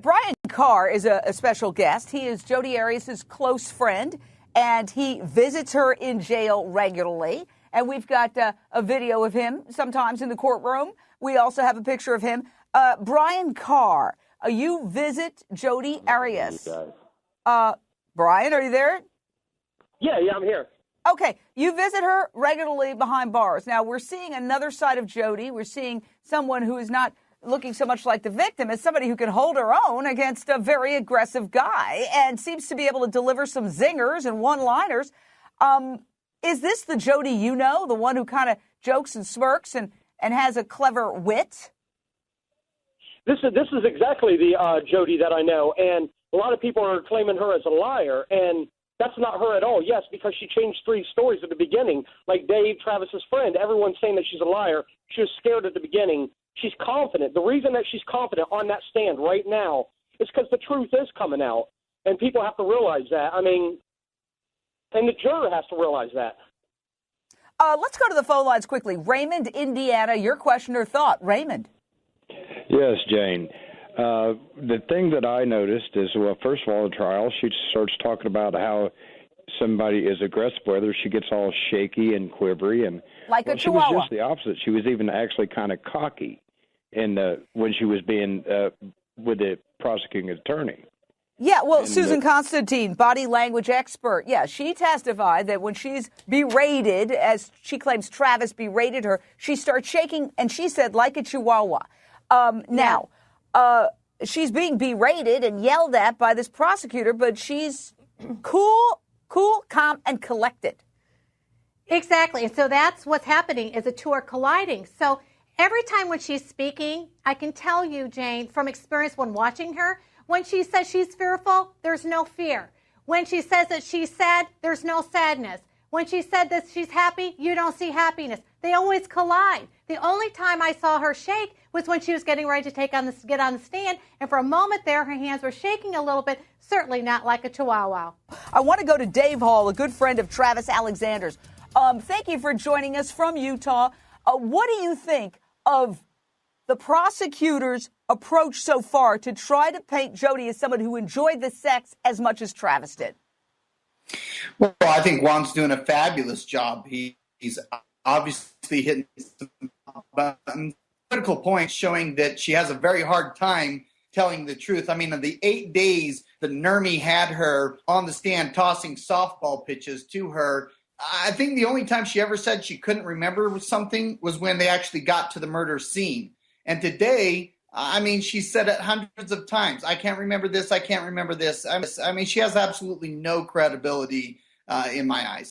Brian Carr is a special guest. He is Jodi Arias' close friend, and he visits her in jail regularly. And we've got a video of him sometimes in the courtroom. We also have a picture of him. Brian Carr, you visit Jodi Arias. Brian, are you there? Yeah, I'm here. Okay, you visit her regularly behind bars. Now, we're seeing another side of Jodi. We're seeing someone who is not looking so much like the victim as somebody who can hold her own against a very aggressive guy and seems to be able to deliver some zingers and one-liners. Is this the Jodi you know, the one who kind of jokes and smirks and has a clever wit? This is exactly the Jodi that I know, and a lot of people are claiming her as a liar, and that's not her at all. Yes, because she changed 3 stories at the beginning, like Dave, Travis's friend. Everyone's saying that she's a liar. She was scared at the beginning. She's confident. The reason that she's confident on that stand right now is because the truth is coming out, and people have to realize that. I mean, and the juror has to realize that. Let's go to the phone lines quickly. Raymond, Indiana, your question or thought. Raymond. Yes, Jane. The thing that I noticed is, well, first of all, the trial, she starts talking about how somebody is aggressive with her. She gets all shaky and quivery. And like a chihuahua. She was just the opposite. She was even actually kind of cocky when she was being with the prosecuting attorney. Yeah, well, Susan Constantine, body language expert. Yeah, she testified that when she's berated, as she claims Travis berated her, she starts shaking, and she said, like a chihuahua. Now, she's being berated and yelled at by this prosecutor, but she's cool, calm, and collected. Exactly. So that's what's happening is the two are colliding. So every time when she's speaking, I can tell you, Jane, from experience when watching her, when she says she's fearful, there's no fear. When she says that she's sad, there's no sadness. When she said that she's happy, you don't see happiness. They always collide. The only time I saw her shake was when she was getting ready to get on the stand, and for a moment there, her hands were shaking a little bit, certainly not like a chihuahua. I want to go to Dave Hall, a good friend of Travis Alexander's. Thank you for joining us from Utah. What do you think of the prosecutor's approach so far to try to paint Jodi as someone who enjoyed the sex as much as Travis did? Well, I think Juan's doing a fabulous job. He's obviously hitting some critical points showing that she has a very hard time telling the truth. I mean, in the 8 days that Nermi had her on the stand tossing softball pitches to her, I think the only time she ever said she couldn't remember something was when they actually got to the murder scene. And today, I mean, she said it hundreds of times. I can't remember this. I can't remember this. I mean, she has absolutely no credibility in my eyes.